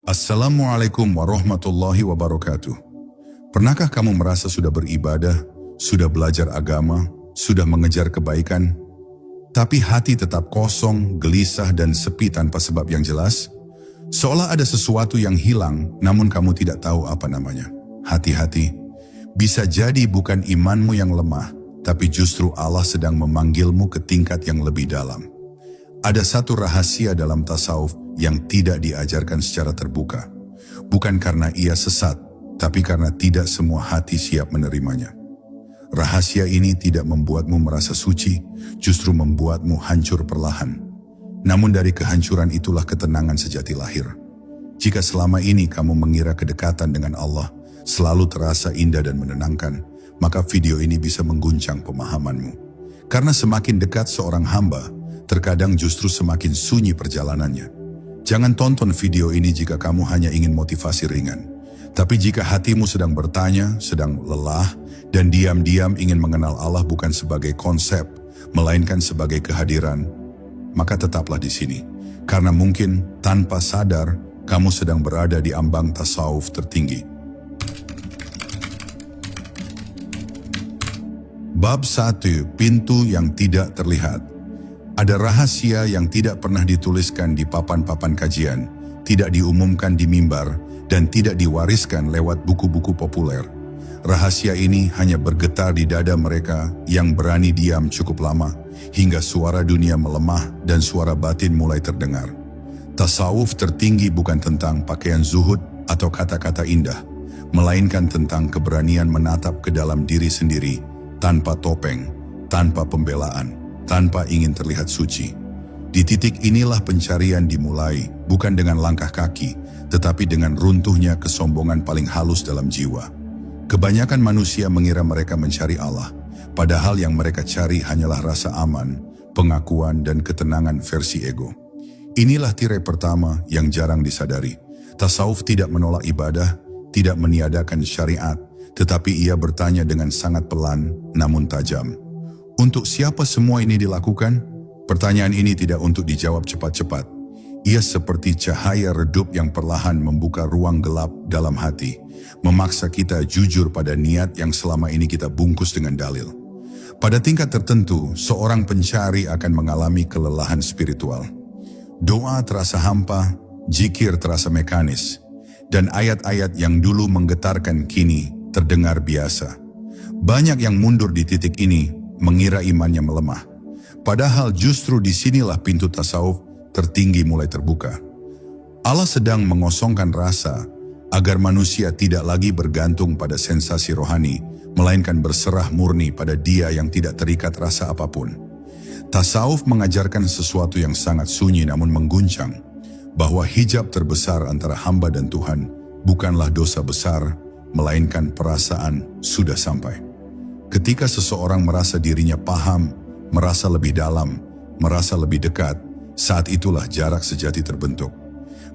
Assalamualaikum warahmatullahi wabarakatuh. Pernahkah kamu merasa sudah beribadah, sudah belajar agama, sudah mengejar kebaikan, tapi hati tetap kosong, gelisah dan sepi tanpa sebab yang jelas? Seolah ada sesuatu yang hilang, namun kamu tidak tahu apa namanya. Hati-hati, bisa jadi bukan imanmu yang lemah, tapi justru Allah sedang memanggilmu ke tingkat yang lebih dalam. Ada satu rahasia dalam tasawuf yang tidak diajarkan secara terbuka. Bukan karena ia sesat, tapi karena tidak semua hati siap menerimanya. Rahasia ini tidak membuatmu merasa suci, justru membuatmu hancur perlahan. Namun dari kehancuran itulah ketenangan sejati lahir. Jika selama ini kamu mengira kedekatan dengan Allah selalu terasa indah dan menenangkan, maka video ini bisa mengguncang pemahamanmu. Karena semakin dekat seorang hamba, terkadang justru semakin sunyi perjalanannya. Jangan tonton video ini jika kamu hanya ingin motivasi ringan. Tapi jika hatimu sedang bertanya, sedang lelah, dan diam-diam ingin mengenal Allah bukan sebagai konsep, melainkan sebagai kehadiran, maka tetaplah di sini. Karena mungkin tanpa sadar, kamu sedang berada di ambang tasawuf tertinggi. Bab 1, pintu yang tidak terlihat. Ada rahasia yang tidak pernah dituliskan di papan-papan kajian, tidak diumumkan di mimbar, dan tidak diwariskan lewat buku-buku populer. Rahasia ini hanya bergetar di dada mereka yang berani diam cukup lama, hingga suara dunia melemah dan suara batin mulai terdengar. Tasawuf tertinggi bukan tentang pakaian zuhud atau kata-kata indah, melainkan tentang keberanian menatap ke dalam diri sendiri, tanpa topeng, tanpa pembelaan, tanpa ingin terlihat suci. Di titik inilah pencarian dimulai, bukan dengan langkah kaki, tetapi dengan runtuhnya kesombongan paling halus dalam jiwa. Kebanyakan manusia mengira mereka mencari Allah, padahal yang mereka cari hanyalah rasa aman, pengakuan dan ketenangan versi ego. Inilah tirai pertama yang jarang disadari. Tasawuf tidak menolak ibadah, tidak meniadakan syariat, tetapi ia bertanya dengan sangat pelan namun tajam. Untuk siapa semua ini dilakukan? Pertanyaan ini tidak untuk dijawab cepat-cepat. Ia seperti cahaya redup yang perlahan membuka ruang gelap dalam hati, memaksa kita jujur pada niat yang selama ini kita bungkus dengan dalil. Pada tingkat tertentu, seorang pencari akan mengalami kelelahan spiritual. Doa terasa hampa, zikir terasa mekanis, dan ayat-ayat yang dulu menggetarkan kini terdengar biasa. Banyak yang mundur di titik ini mengira imannya melemah. Padahal justru disinilah pintu tasawuf tertinggi mulai terbuka. Allah sedang mengosongkan rasa agar manusia tidak lagi bergantung pada sensasi rohani, melainkan berserah murni pada Dia yang tidak terikat rasa apapun. Tasawuf mengajarkan sesuatu yang sangat sunyi namun mengguncang, bahwa hijab terbesar antara hamba dan Tuhan bukanlah dosa besar, melainkan perasaan sudah sampai. Ketika seseorang merasa dirinya paham, merasa lebih dalam, merasa lebih dekat, saat itulah jarak sejati terbentuk.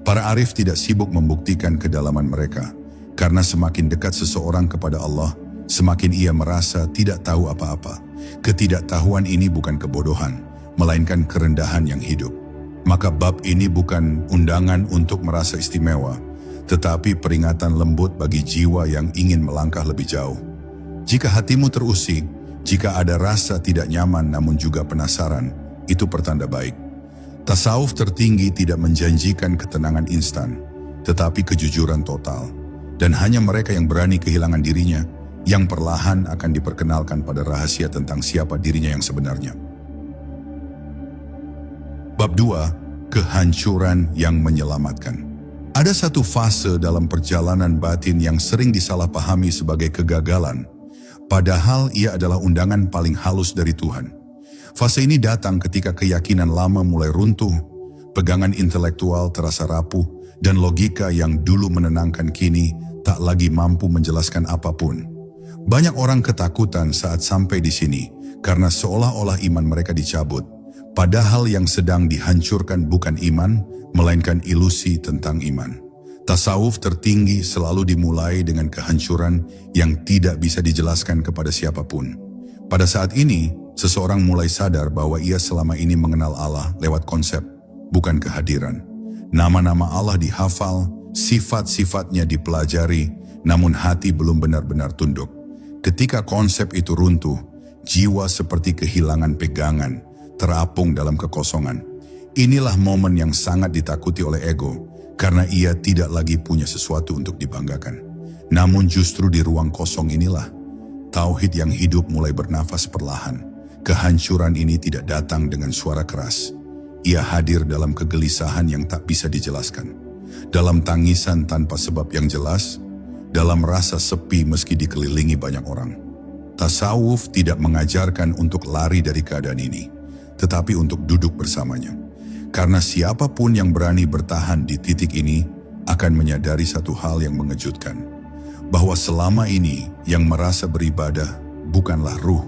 Para arif tidak sibuk membuktikan kedalaman mereka, karena semakin dekat seseorang kepada Allah, semakin ia merasa tidak tahu apa-apa. Ketidaktahuan ini bukan kebodohan, melainkan kerendahan yang hidup. Maka bab ini bukan undangan untuk merasa istimewa, tetapi peringatan lembut bagi jiwa yang ingin melangkah lebih jauh. Jika hatimu terusik, jika ada rasa tidak nyaman namun juga penasaran, itu pertanda baik. Tasawuf tertinggi tidak menjanjikan ketenangan instan, tetapi kejujuran total. Dan hanya mereka yang berani kehilangan dirinya, yang perlahan akan diperkenalkan pada rahasia tentang siapa dirinya yang sebenarnya. Bab 2, kehancuran yang menyelamatkan. Ada satu fase dalam perjalanan batin yang sering disalahpahami sebagai kegagalan, padahal ia adalah undangan paling halus dari Tuhan. Fase ini datang ketika keyakinan lama mulai runtuh, pegangan intelektual terasa rapuh, dan logika yang dulu menenangkan kini tak lagi mampu menjelaskan apapun. Banyak orang ketakutan saat sampai di sini, karena seolah-olah iman mereka dicabut, padahal yang sedang dihancurkan bukan iman, melainkan ilusi tentang iman. Tasawuf tertinggi selalu dimulai dengan kehancuran yang tidak bisa dijelaskan kepada siapapun. Pada saat ini, seseorang mulai sadar bahwa ia selama ini mengenal Allah lewat konsep, bukan kehadiran. Nama-nama Allah dihafal, sifat-sifatnya dipelajari, namun hati belum benar-benar tunduk. Ketika konsep itu runtuh, jiwa seperti kehilangan pegangan, terapung dalam kekosongan. Inilah momen yang sangat ditakuti oleh ego, karena ia tidak lagi punya sesuatu untuk dibanggakan. Namun justru di ruang kosong inilah, tauhid yang hidup mulai bernafas perlahan. Kehancuran ini tidak datang dengan suara keras. Ia hadir dalam kegelisahan yang tak bisa dijelaskan. Dalam tangisan tanpa sebab yang jelas, dalam rasa sepi meski dikelilingi banyak orang. Tasawuf tidak mengajarkan untuk lari dari keadaan ini, tetapi untuk duduk bersamanya. Karena siapapun yang berani bertahan di titik ini akan menyadari satu hal yang mengejutkan, bahwa selama ini yang merasa beribadah bukanlah ruh,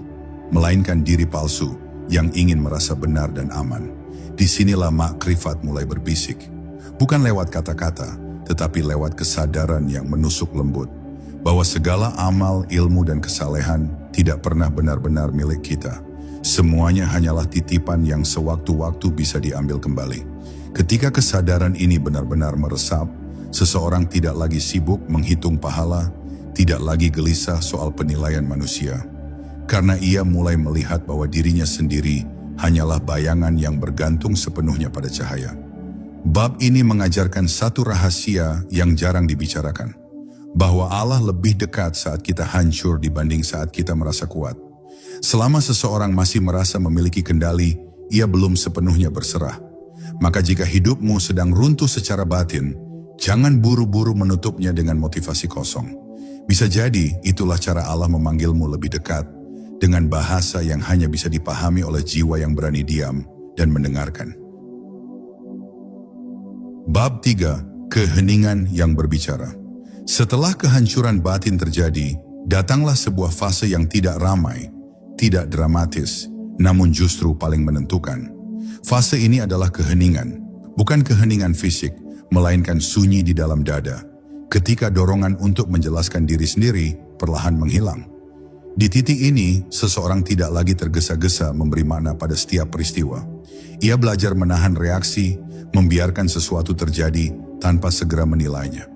melainkan diri palsu yang ingin merasa benar dan aman. Disinilah makrifat mulai berbisik, bukan lewat kata-kata, tetapi lewat kesadaran yang menusuk lembut, bahwa segala amal, ilmu, dan kesalehan tidak pernah benar-benar milik kita. Semuanya hanyalah titipan yang sewaktu-waktu bisa diambil kembali. Ketika kesadaran ini benar-benar meresap, seseorang tidak lagi sibuk menghitung pahala, tidak lagi gelisah soal penilaian manusia, karena ia mulai melihat bahwa dirinya sendiri hanyalah bayangan yang bergantung sepenuhnya pada cahaya. Bab ini mengajarkan satu rahasia yang jarang dibicarakan, bahwa Allah lebih dekat saat kita hancur dibanding saat kita merasa kuat. Selama seseorang masih merasa memiliki kendali, ia belum sepenuhnya berserah. Maka jika hidupmu sedang runtuh secara batin, jangan buru-buru menutupnya dengan motivasi kosong. Bisa jadi itulah cara Allah memanggilmu lebih dekat, dengan bahasa yang hanya bisa dipahami oleh jiwa yang berani diam dan mendengarkan. Bab 3. Keheningan yang berbicara. Setelah kehancuran batin terjadi, datanglah sebuah fase yang tidak ramai, tidak dramatis, namun justru paling menentukan. Fase ini adalah keheningan, bukan keheningan fisik, melainkan sunyi di dalam dada, ketika dorongan untuk menjelaskan diri sendiri perlahan menghilang. Di titik ini, seseorang tidak lagi tergesa-gesa memberi makna pada setiap peristiwa. Ia belajar menahan reaksi, membiarkan sesuatu terjadi tanpa segera menilainya.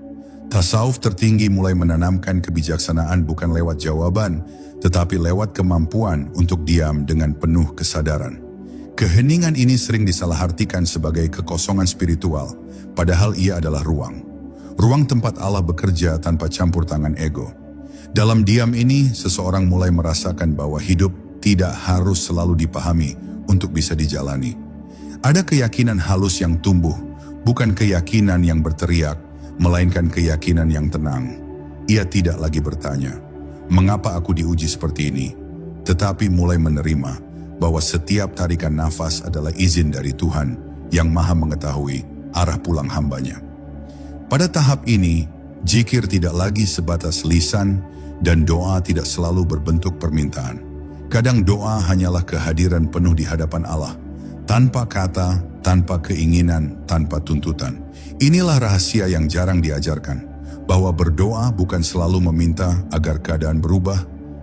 Tasawuf tertinggi mulai menanamkan kebijaksanaan bukan lewat jawaban, tetapi lewat kemampuan untuk diam dengan penuh kesadaran. Keheningan ini sering disalahartikan sebagai kekosongan spiritual, padahal ia adalah ruang. Ruang tempat Allah bekerja tanpa campur tangan ego. Dalam diam ini, seseorang mulai merasakan bahwa hidup tidak harus selalu dipahami untuk bisa dijalani. Ada keyakinan halus yang tumbuh, bukan keyakinan yang berteriak, melainkan keyakinan yang tenang. Ia tidak lagi bertanya, "Mengapa aku diuji seperti ini?" Tetapi mulai menerima bahwa setiap tarikan nafas adalah izin dari Tuhan yang Maha mengetahui arah pulang hambanya. Pada tahap ini, zikir tidak lagi sebatas lisan dan doa tidak selalu berbentuk permintaan. Kadang doa hanyalah kehadiran penuh di hadapan Allah, tanpa kata, tanpa keinginan, tanpa tuntutan. Inilah rahasia yang jarang diajarkan, bahwa berdoa bukan selalu meminta agar keadaan berubah,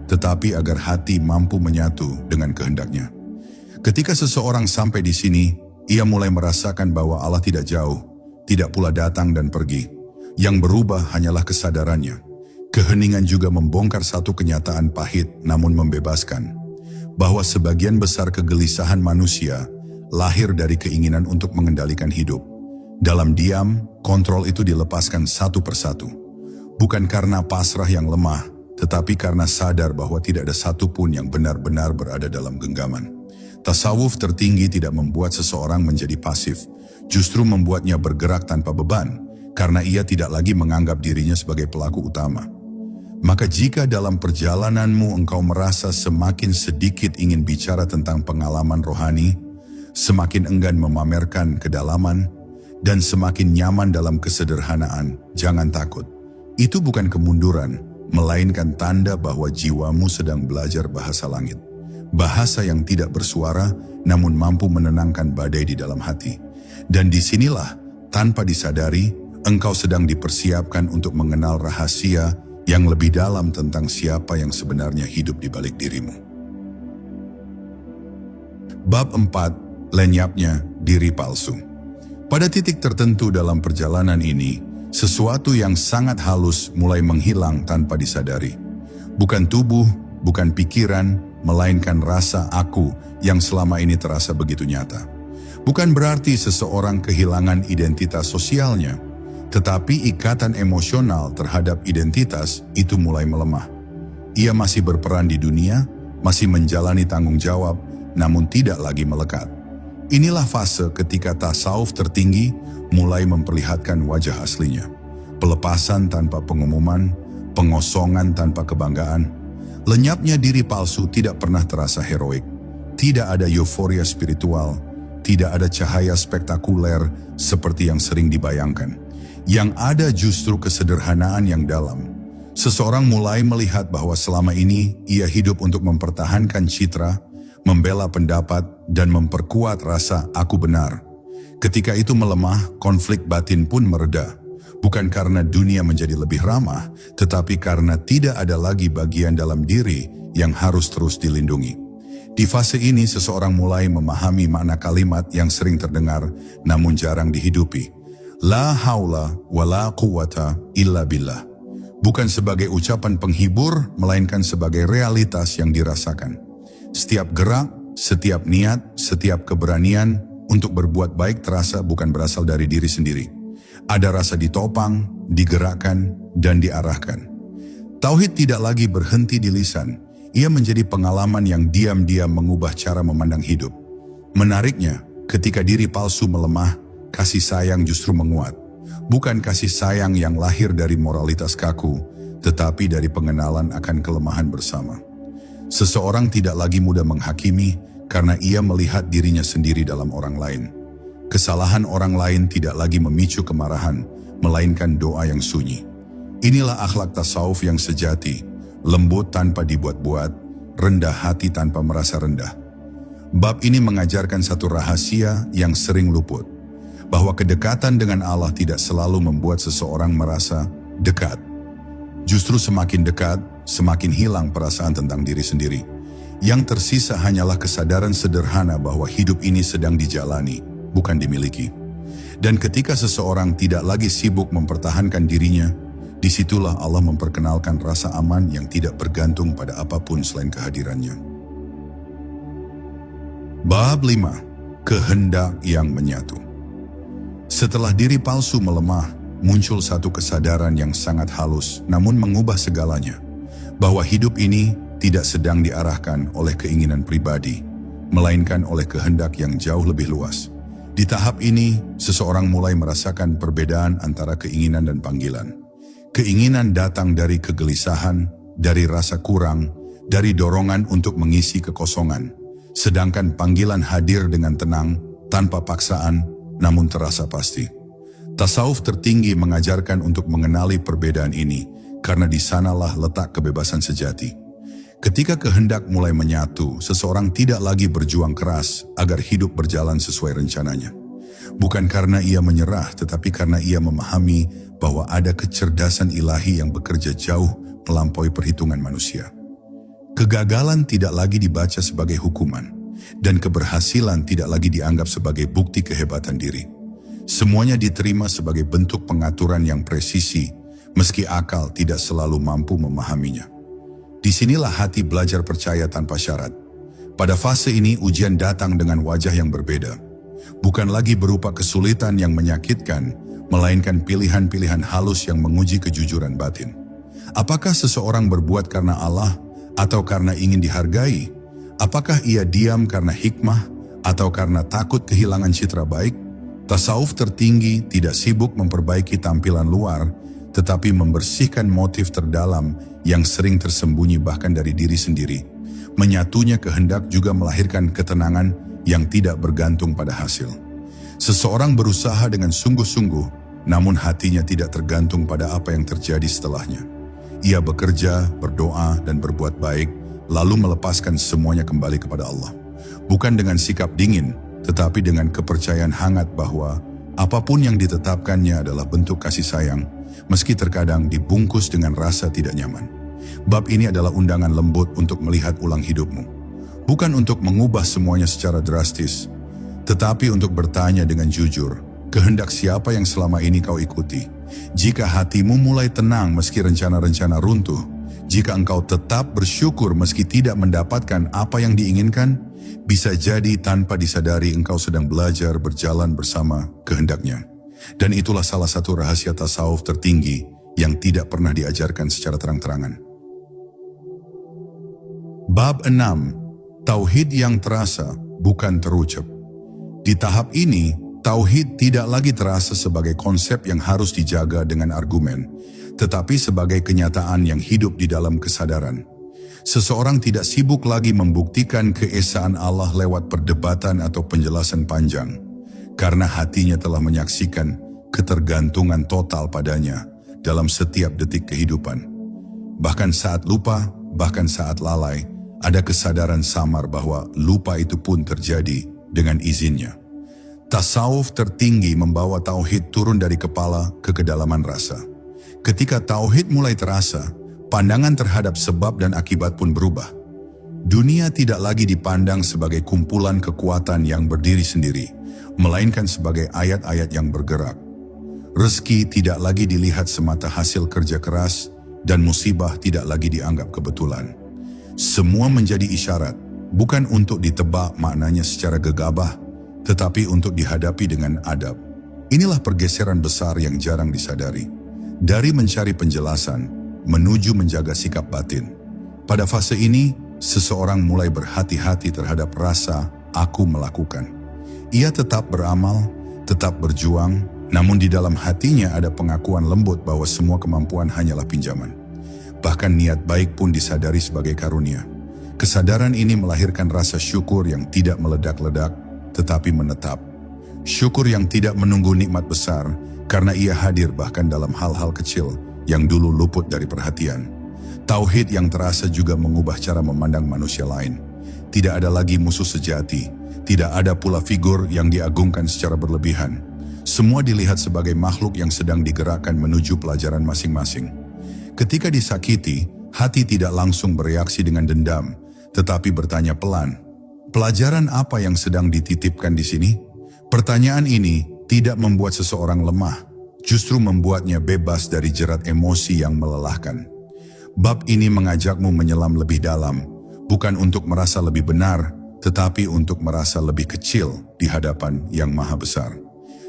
tetapi agar hati mampu menyatu dengan kehendaknya. Ketika seseorang sampai di sini, ia mulai merasakan bahwa Allah tidak jauh, tidak pula datang dan pergi. Yang berubah hanyalah kesadarannya. Keheningan juga membongkar satu kenyataan pahit namun membebaskan, bahwa sebagian besar kegelisahan manusia lahir dari keinginan untuk mengendalikan hidup. Dalam diam, kontrol itu dilepaskan satu persatu. Bukan karena pasrah yang lemah, tetapi karena sadar bahwa tidak ada satupun yang benar-benar berada dalam genggaman. Tasawuf tertinggi tidak membuat seseorang menjadi pasif, justru membuatnya bergerak tanpa beban, karena ia tidak lagi menganggap dirinya sebagai pelaku utama. Maka jika dalam perjalananmu engkau merasa semakin sedikit ingin bicara tentang pengalaman rohani, semakin enggan memamerkan kedalaman, dan semakin nyaman dalam kesederhanaan, jangan takut. Itu bukan kemunduran, melainkan tanda bahwa jiwamu sedang belajar bahasa langit. Bahasa yang tidak bersuara, namun mampu menenangkan badai di dalam hati. Dan disinilah, tanpa disadari, engkau sedang dipersiapkan untuk mengenal rahasia yang lebih dalam tentang siapa yang sebenarnya hidup di balik dirimu. Bab 4. Lenyapnya diri palsu. Pada titik tertentu dalam perjalanan ini, Sesuatu yang sangat halus mulai menghilang tanpa disadari. Bukan tubuh, bukan pikiran, melainkan rasa aku yang selama ini terasa begitu nyata. Bukan berarti seseorang kehilangan identitas sosialnya, tetapi ikatan emosional terhadap identitas itu mulai melemah. Ia masih berperan di dunia, masih menjalani tanggung jawab, namun tidak lagi melekat. Inilah fase ketika tasawuf tertinggi mulai memperlihatkan wajah aslinya. Pelepasan tanpa pengumuman, pengosongan tanpa kebanggaan. Lenyapnya diri palsu tidak pernah terasa heroik. Tidak ada euforia spiritual, tidak ada cahaya spektakuler seperti yang sering dibayangkan. Yang ada justru kesederhanaan yang dalam. Seseorang mulai melihat bahwa selama ini ia hidup untuk mempertahankan citra, membela pendapat, dan memperkuat rasa aku benar. Ketika itu melemah, konflik batin pun mereda. Bukan karena dunia menjadi lebih ramah, tetapi karena tidak ada lagi bagian dalam diri yang harus terus dilindungi. Di fase ini seseorang mulai memahami makna kalimat yang sering terdengar namun jarang dihidupi. La haula wa la quwata illa billah. Bukan sebagai ucapan penghibur, melainkan sebagai realitas yang dirasakan. Setiap gerak, setiap niat, setiap keberanian untuk berbuat baik terasa bukan berasal dari diri sendiri. Ada rasa ditopang, digerakkan, dan diarahkan. Tauhid tidak lagi berhenti di lisan. Ia menjadi pengalaman yang diam-diam mengubah cara memandang hidup. Menariknya, ketika diri palsu melemah, kasih sayang justru menguat. Bukan kasih sayang yang lahir dari moralitas kaku, tetapi dari pengenalan akan kelemahan bersama. Seseorang tidak lagi mudah menghakimi karena ia melihat dirinya sendiri dalam orang lain. Kesalahan orang lain tidak lagi memicu kemarahan, melainkan doa yang sunyi. Inilah akhlak tasawuf yang sejati, lembut tanpa dibuat-buat, rendah hati tanpa merasa rendah. Bab ini mengajarkan satu rahasia yang sering luput, bahwa kedekatan dengan Allah tidak selalu membuat seseorang merasa dekat. Justru semakin dekat, semakin hilang perasaan tentang diri sendiri. Yang tersisa hanyalah kesadaran sederhana bahwa hidup ini sedang dijalani, bukan dimiliki. Dan ketika seseorang tidak lagi sibuk mempertahankan dirinya, disitulah Allah memperkenalkan rasa aman yang tidak bergantung pada apapun selain kehadirannya. Bab 5. Kehendak yang menyatu. Setelah diri palsu melemah, muncul satu kesadaran yang sangat halus namun mengubah segalanya. Bahwa hidup ini tidak sedang diarahkan oleh keinginan pribadi, melainkan oleh kehendak yang jauh lebih luas. Di tahap ini, seseorang mulai merasakan perbedaan antara keinginan dan panggilan. Keinginan datang dari kegelisahan, dari rasa kurang, dari dorongan untuk mengisi kekosongan. Sedangkan panggilan hadir dengan tenang, tanpa paksaan, namun terasa pasti. Tasawuf tertinggi mengajarkan untuk mengenali perbedaan ini, karena di sanalah letak kebebasan sejati. Ketika kehendak mulai menyatu, seseorang tidak lagi berjuang keras agar hidup berjalan sesuai rencananya. Bukan karena ia menyerah, tetapi karena ia memahami bahwa ada kecerdasan ilahi yang bekerja jauh melampaui perhitungan manusia. Kegagalan tidak lagi dibaca sebagai hukuman, dan keberhasilan tidak lagi dianggap sebagai bukti kehebatan diri. Semuanya diterima sebagai bentuk pengaturan yang presisi, meski akal tidak selalu mampu memahaminya. Disinilah hati belajar percaya tanpa syarat. Pada fase ini ujian datang dengan wajah yang berbeda. Bukan lagi berupa kesulitan yang menyakitkan, melainkan pilihan-pilihan halus yang menguji kejujuran batin. Apakah seseorang berbuat karena Allah atau karena ingin dihargai? Apakah ia diam karena hikmah atau karena takut kehilangan citra baik? Tasawuf tertinggi tidak sibuk memperbaiki tampilan luar, tetapi membersihkan motif terdalam yang sering tersembunyi bahkan dari diri sendiri. Menyatunya kehendak juga melahirkan ketenangan yang tidak bergantung pada hasil. Seseorang berusaha dengan sungguh-sungguh, namun hatinya tidak tergantung pada apa yang terjadi setelahnya. Ia bekerja, berdoa, dan berbuat baik, lalu melepaskan semuanya kembali kepada Allah. Bukan dengan sikap dingin, tetapi dengan kepercayaan hangat bahwa apapun yang ditetapkannya adalah bentuk kasih sayang, meski terkadang dibungkus dengan rasa tidak nyaman. Bab ini adalah undangan lembut untuk melihat ulang hidupmu. Bukan untuk mengubah semuanya secara drastis, tetapi untuk bertanya dengan jujur, kehendak siapa yang selama ini kau ikuti? Jika hatimu mulai tenang meski rencana-rencana runtuh, jika engkau tetap bersyukur meski tidak mendapatkan apa yang diinginkan, bisa jadi tanpa disadari engkau sedang belajar berjalan bersama kehendaknya. Dan itulah salah satu rahasia tasawuf tertinggi yang tidak pernah diajarkan secara terang-terangan. Bab 6. Tauhid yang terasa, bukan terucap. Di tahap ini, tauhid tidak lagi terasa sebagai konsep yang harus dijaga dengan argumen, tetapi sebagai kenyataan yang hidup di dalam kesadaran. Seseorang tidak sibuk lagi membuktikan keesaan Allah lewat perdebatan atau penjelasan panjang, karena hatinya telah menyaksikan ketergantungan total padanya dalam setiap detik kehidupan. Bahkan saat lupa, bahkan saat lalai, ada kesadaran samar bahwa lupa itu pun terjadi dengan izinnya. Tasawuf tertinggi membawa tauhid turun dari kepala ke kedalaman rasa. Ketika tauhid mulai terasa, pandangan terhadap sebab dan akibat pun berubah. Dunia tidak lagi dipandang sebagai kumpulan kekuatan yang berdiri sendiri, melainkan sebagai ayat-ayat yang bergerak. Rezeki tidak lagi dilihat semata hasil kerja keras, dan musibah tidak lagi dianggap kebetulan. Semua menjadi isyarat, bukan untuk ditebak maknanya secara gegabah, tetapi untuk dihadapi dengan adab. Inilah pergeseran besar yang jarang disadari. Dari mencari penjelasan, menuju menjaga sikap batin. Pada fase ini, seseorang mulai berhati-hati terhadap rasa aku melakukan. Ia tetap beramal, tetap berjuang, namun di dalam hatinya ada pengakuan lembut bahwa semua kemampuan hanyalah pinjaman. Bahkan niat baik pun disadari sebagai karunia. Kesadaran ini melahirkan rasa syukur yang tidak meledak-ledak, tetapi menetap. Syukur yang tidak menunggu nikmat besar, karena ia hadir bahkan dalam hal-hal kecil yang dulu luput dari perhatian. Tauhid yang terasa juga mengubah cara memandang manusia lain. Tidak ada lagi musuh sejati, tidak ada pula figur yang diagungkan secara berlebihan. Semua dilihat sebagai makhluk yang sedang digerakkan menuju pelajaran masing-masing. Ketika disakiti, hati tidak langsung bereaksi dengan dendam, tetapi bertanya pelan, pelajaran apa yang sedang dititipkan di sini? Pertanyaan ini tidak membuat seseorang lemah, justru membuatnya bebas dari jerat emosi yang melelahkan. Bab ini mengajakmu menyelam lebih dalam, bukan untuk merasa lebih benar, tetapi untuk merasa lebih kecil di hadapan yang maha besar.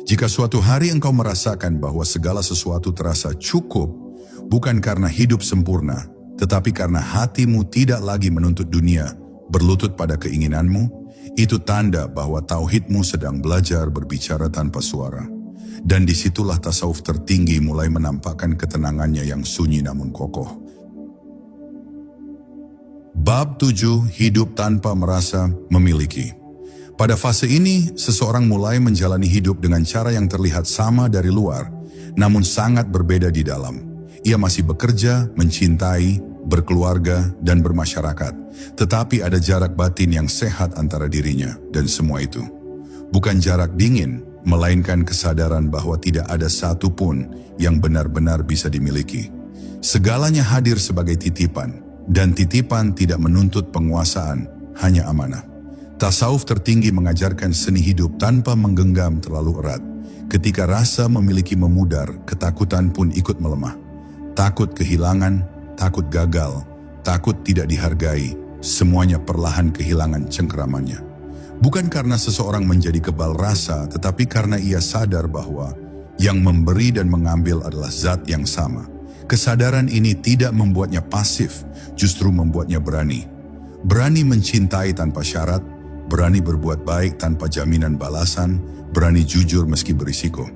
Jika suatu hari engkau merasakan bahwa segala sesuatu terasa cukup, bukan karena hidup sempurna, tetapi karena hatimu tidak lagi menuntut dunia, berlutut pada keinginanmu, itu tanda bahwa tauhidmu sedang belajar berbicara tanpa suara. Dan disitulah tasawuf tertinggi mulai menampakkan ketenangannya yang sunyi namun kokoh. Bab 7. Hidup tanpa merasa memiliki. Pada fase ini, seseorang mulai menjalani hidup dengan cara yang terlihat sama dari luar, namun sangat berbeda di dalam. Ia masih bekerja, mencintai, berkeluarga, dan bermasyarakat, tetapi ada jarak batin yang sehat antara dirinya dan semua itu. Bukan jarak dingin, melainkan kesadaran bahwa tidak ada satu pun yang benar-benar bisa dimiliki. Segalanya hadir sebagai titipan, dan titipan tidak menuntut penguasaan, hanya amanah. Tasawuf tertinggi mengajarkan seni hidup tanpa menggenggam terlalu erat. Ketika rasa memiliki memudar, ketakutan pun ikut melemah. Takut kehilangan, takut gagal, takut tidak dihargai, semuanya perlahan kehilangan cengkeramannya. Bukan karena seseorang menjadi kebal rasa, tetapi karena ia sadar bahwa yang memberi dan mengambil adalah zat yang sama. Kesadaran ini tidak membuatnya pasif, justru membuatnya berani. Berani mencintai tanpa syarat, berani berbuat baik tanpa jaminan balasan, berani jujur meski berisiko.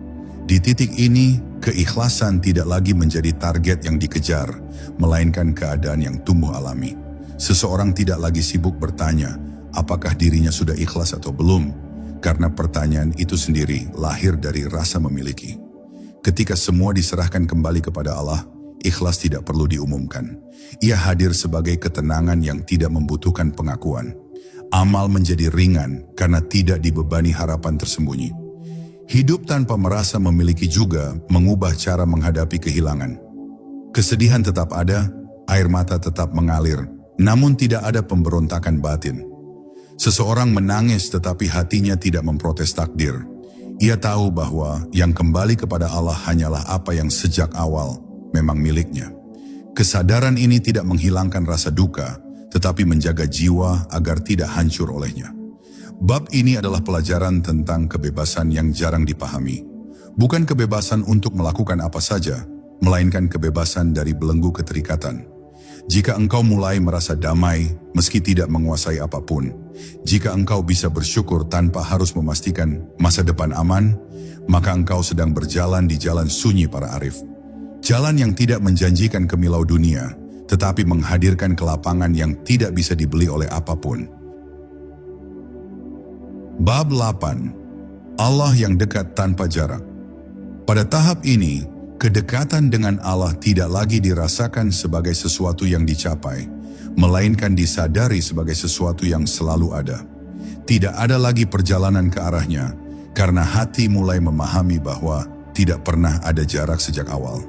Di titik ini, keikhlasan tidak lagi menjadi target yang dikejar, melainkan keadaan yang tumbuh alami. Seseorang tidak lagi sibuk bertanya, apakah dirinya sudah ikhlas atau belum, karena pertanyaan itu sendiri lahir dari rasa memiliki. Ketika semua diserahkan kembali kepada Allah, ikhlas tidak perlu diumumkan. Ia hadir sebagai ketenangan yang tidak membutuhkan pengakuan. Amal menjadi ringan karena tidak dibebani harapan tersembunyi. Hidup tanpa merasa memiliki juga mengubah cara menghadapi kehilangan. Kesedihan tetap ada, air mata tetap mengalir, namun tidak ada pemberontakan batin. Seseorang menangis tetapi hatinya tidak memprotes takdir. Ia tahu bahwa yang kembali kepada Allah hanyalah apa yang sejak awal memang miliknya. Kesadaran ini tidak menghilangkan rasa duka, tetapi menjaga jiwa agar tidak hancur olehnya. Bab ini adalah pelajaran tentang kebebasan yang jarang dipahami. Bukan kebebasan untuk melakukan apa saja, melainkan kebebasan dari belenggu keterikatan. Jika engkau mulai merasa damai meski tidak menguasai apapun, jika engkau bisa bersyukur tanpa harus memastikan masa depan aman, maka engkau sedang berjalan di jalan sunyi para arif. Jalan yang tidak menjanjikan kemilau dunia, tetapi menghadirkan kelapangan yang tidak bisa dibeli oleh apapun. Bab 8. Allah yang dekat tanpa jarak. Pada tahap ini, kedekatan dengan Allah tidak lagi dirasakan sebagai sesuatu yang dicapai, melainkan disadari sebagai sesuatu yang selalu ada. Tidak ada lagi perjalanan ke arahnya, karena hati mulai memahami bahwa tidak pernah ada jarak sejak awal.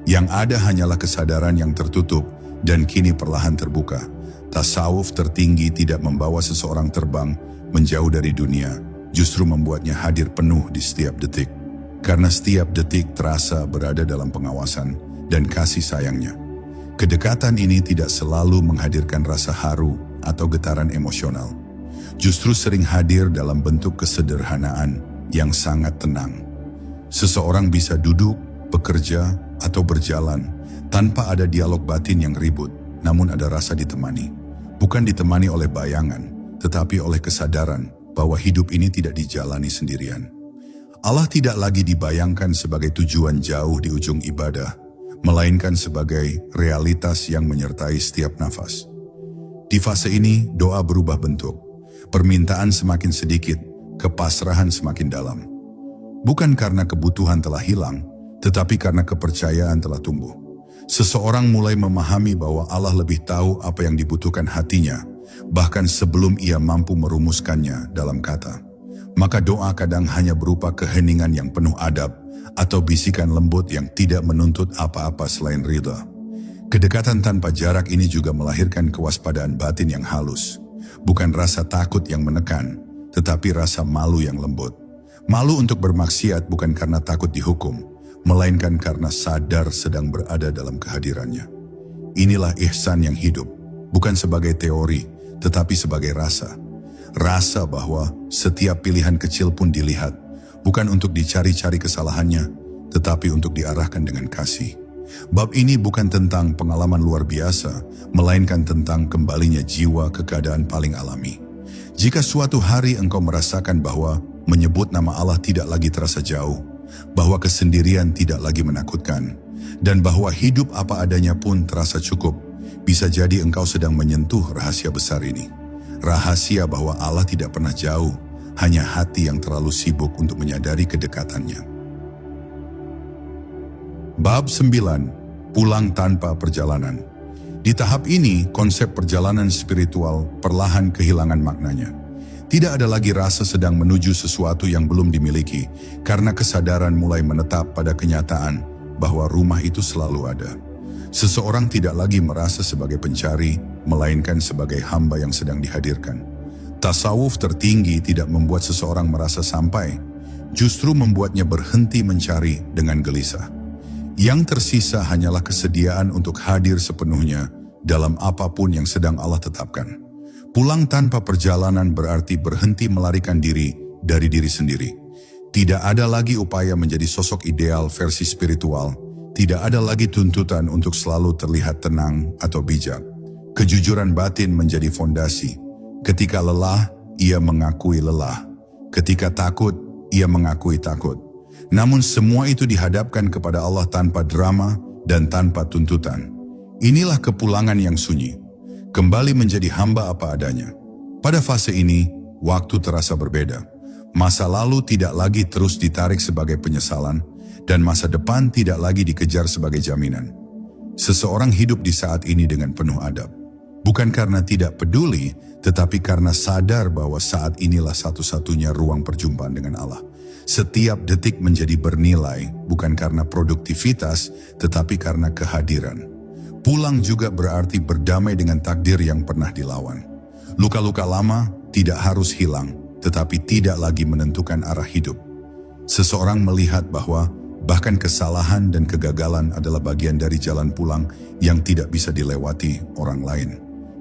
Yang ada hanyalah kesadaran yang tertutup dan kini perlahan terbuka. Tasawuf tertinggi tidak membawa seseorang terbang menjauh dari dunia, justru membuatnya hadir penuh di setiap detik. Karena setiap detik terasa berada dalam pengawasan dan kasih sayangnya. Kedekatan ini tidak selalu menghadirkan rasa haru atau getaran emosional. Justru sering hadir dalam bentuk kesederhanaan yang sangat tenang. Seseorang bisa duduk, bekerja, atau berjalan tanpa ada dialog batin yang ribut, namun ada rasa ditemani. Bukan ditemani oleh bayangan, tetapi oleh kesadaran bahwa hidup ini tidak dijalani sendirian. Allah tidak lagi dibayangkan sebagai tujuan jauh di ujung ibadah, melainkan sebagai realitas yang menyertai setiap nafas. Di fase ini, doa berubah bentuk. Permintaan semakin sedikit, kepasrahan semakin dalam. Bukan karena kebutuhan telah hilang, tetapi karena kepercayaan telah tumbuh. Seseorang mulai memahami bahwa Allah lebih tahu apa yang dibutuhkan hatinya, bahkan sebelum ia mampu merumuskannya dalam kata. Maka doa kadang hanya berupa keheningan yang penuh adab atau bisikan lembut yang tidak menuntut apa-apa selain ridha. Kedekatan tanpa jarak ini juga melahirkan kewaspadaan batin yang halus. Bukan rasa takut yang menekan, tetapi rasa malu yang lembut. Malu untuk bermaksiat bukan karena takut dihukum, melainkan karena sadar sedang berada dalam kehadirannya. Inilah ihsan yang hidup, bukan sebagai teori, tetapi sebagai rasa. Rasa bahwa setiap pilihan kecil pun dilihat, bukan untuk dicari-cari kesalahannya, tetapi untuk diarahkan dengan kasih. Bab ini bukan tentang pengalaman luar biasa, melainkan tentang kembalinya jiwa ke keadaan paling alami. Jika suatu hari engkau merasakan bahwa menyebut nama Allah tidak lagi terasa jauh, bahwa kesendirian tidak lagi menakutkan, dan bahwa hidup apa adanya pun terasa cukup, bisa jadi engkau sedang menyentuh rahasia besar ini. Rahasia bahwa Allah tidak pernah jauh, hanya hati yang terlalu sibuk untuk menyadari kedekatannya. Bab 9. Pulang tanpa perjalanan. Di tahap ini, konsep perjalanan spiritual perlahan kehilangan maknanya. Tidak ada lagi rasa sedang menuju sesuatu yang belum dimiliki, karena kesadaran mulai menetap pada kenyataan bahwa rumah itu selalu ada. Seseorang tidak lagi merasa sebagai pencari, melainkan sebagai hamba yang sedang dihadirkan. Tasawuf tertinggi tidak membuat seseorang merasa sampai, justru membuatnya berhenti mencari dengan gelisah. Yang tersisa hanyalah kesediaan untuk hadir sepenuhnya dalam apapun yang sedang Allah tetapkan. Pulang tanpa perjalanan berarti berhenti melarikan diri dari diri sendiri. Tidak ada lagi upaya menjadi sosok ideal versi spiritual. Tidak ada lagi tuntutan untuk selalu terlihat tenang atau bijak. Kejujuran batin menjadi fondasi. Ketika lelah, ia mengakui lelah. Ketika takut, ia mengakui takut. Namun semua itu dihadapkan kepada Allah tanpa drama dan tanpa tuntutan. Inilah kepulangan yang sunyi. Kembali menjadi hamba apa adanya. Pada fase ini, waktu terasa berbeda. Masa lalu tidak lagi terus ditarik sebagai penyesalan, dan masa depan tidak lagi dikejar sebagai jaminan. Seseorang hidup di saat ini dengan penuh adab. Bukan karena tidak peduli, tetapi karena sadar bahwa saat inilah satu-satunya ruang perjumpaan dengan Allah. Setiap detik menjadi bernilai, bukan karena produktivitas, tetapi karena kehadiran. Pulang juga berarti berdamai dengan takdir yang pernah dilawan. Luka-luka lama tidak harus hilang, tetapi tidak lagi menentukan arah hidup. Seseorang melihat bahwa bahkan kesalahan dan kegagalan adalah bagian dari jalan pulang yang tidak bisa dilewati orang lain.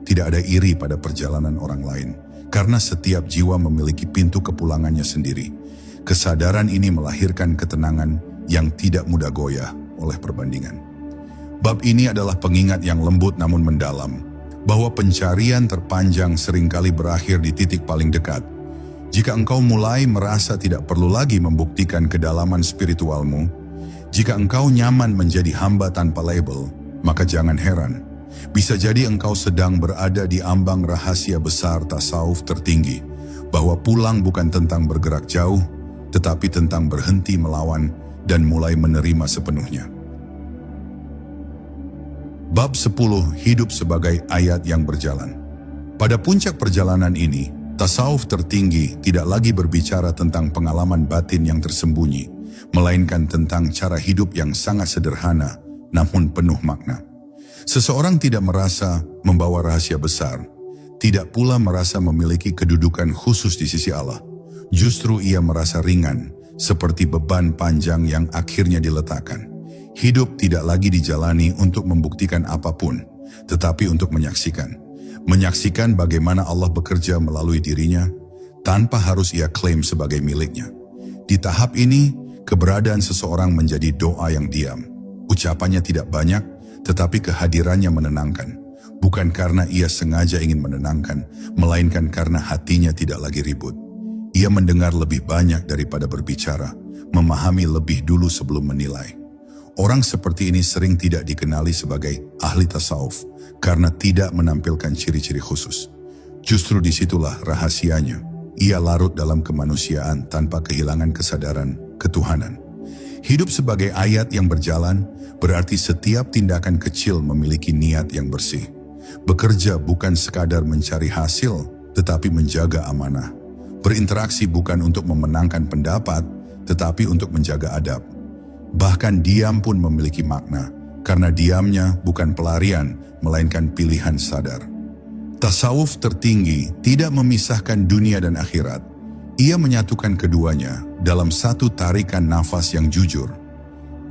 Tidak ada iri pada perjalanan orang lain, karena setiap jiwa memiliki pintu kepulangannya sendiri. Kesadaran ini melahirkan ketenangan yang tidak mudah goyah oleh perbandingan. Bab ini adalah pengingat yang lembut namun mendalam, bahwa pencarian terpanjang seringkali berakhir di titik paling dekat. Jika engkau mulai merasa tidak perlu lagi membuktikan kedalaman spiritualmu, jika engkau nyaman menjadi hamba tanpa label, maka jangan heran. Bisa jadi engkau sedang berada di ambang rahasia besar tasawuf tertinggi, bahwa pulang bukan tentang bergerak jauh, tetapi tentang berhenti melawan dan mulai menerima sepenuhnya. Bab 10, hidup sebagai ayat yang berjalan. Pada puncak perjalanan ini, tasawuf tertinggi tidak lagi berbicara tentang pengalaman batin yang tersembunyi, melainkan tentang cara hidup yang sangat sederhana, namun penuh makna. Seseorang tidak merasa membawa rahasia besar, tidak pula merasa memiliki kedudukan khusus di sisi Allah. Justru ia merasa ringan, seperti beban panjang yang akhirnya diletakkan. Hidup tidak lagi dijalani untuk membuktikan apapun, tetapi untuk menyaksikan. Menyaksikan bagaimana Allah bekerja melalui dirinya, tanpa harus ia klaim sebagai miliknya. Di tahap ini, keberadaan seseorang menjadi doa yang diam. Ucapannya tidak banyak, tetapi kehadirannya menenangkan. Bukan karena ia sengaja ingin menenangkan, melainkan karena hatinya tidak lagi ribut. Ia mendengar lebih banyak daripada berbicara, memahami lebih dulu sebelum menilai. Orang seperti ini sering tidak dikenali sebagai ahli tasawuf karena tidak menampilkan ciri-ciri khusus. Justru disitulah rahasianya. Ia larut dalam kemanusiaan tanpa kehilangan kesadaran ketuhanan. Hidup sebagai ayat yang berjalan berarti setiap tindakan kecil memiliki niat yang bersih. Bekerja bukan sekadar mencari hasil, tetapi menjaga amanah. Berinteraksi bukan untuk memenangkan pendapat, tetapi untuk menjaga adab. Bahkan diam pun memiliki makna, karena diamnya bukan pelarian, melainkan pilihan sadar. Tasawuf tertinggi tidak memisahkan dunia dan akhirat. Ia menyatukan keduanya dalam satu tarikan nafas yang jujur.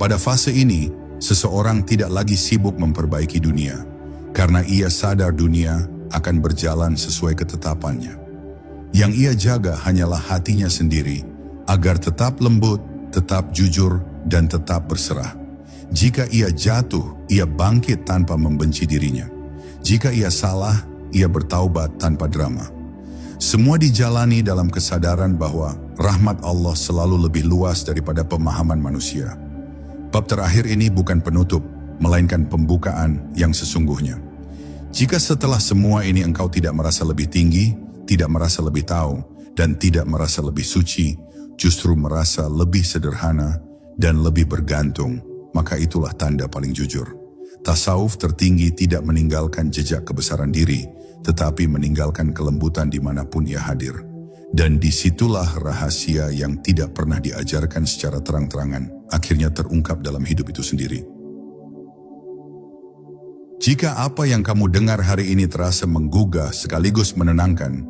Pada fase ini, seseorang tidak lagi sibuk memperbaiki dunia, karena ia sadar dunia akan berjalan sesuai ketetapannya. Yang ia jaga hanyalah hatinya sendiri, agar tetap lembut, tetap jujur, dan tetap berserah. Jika ia jatuh, ia bangkit tanpa membenci dirinya. Jika ia salah, ia bertaubat tanpa drama. Semua dijalani dalam kesadaran bahwa rahmat Allah selalu lebih luas daripada pemahaman manusia. Bab terakhir ini bukan penutup, melainkan pembukaan yang sesungguhnya. Jika setelah semua ini engkau tidak merasa lebih tinggi, tidak merasa lebih tahu, dan tidak merasa lebih suci, justru merasa lebih sederhana dan lebih bergantung, maka itulah tanda paling jujur. Tasawuf tertinggi tidak meninggalkan jejak kebesaran diri, tetapi meninggalkan kelembutan dimanapun ia hadir. Dan disitulah rahasia yang tidak pernah diajarkan secara terang-terangan, akhirnya terungkap dalam hidup itu sendiri. Jika apa yang kamu dengar hari ini terasa menggugah sekaligus menenangkan,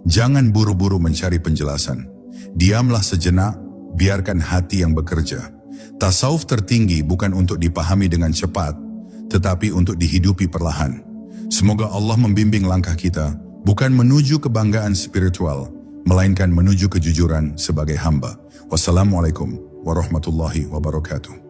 jangan buru-buru mencari penjelasan. Diamlah sejenak, biarkan hati yang bekerja. Tasawuf tertinggi bukan untuk dipahami dengan cepat, tetapi untuk dihidupi perlahan. Semoga Allah membimbing langkah kita, bukan menuju kebanggaan spiritual, melainkan menuju kejujuran sebagai hamba. Wassalamualaikum warahmatullahi wabarakatuh.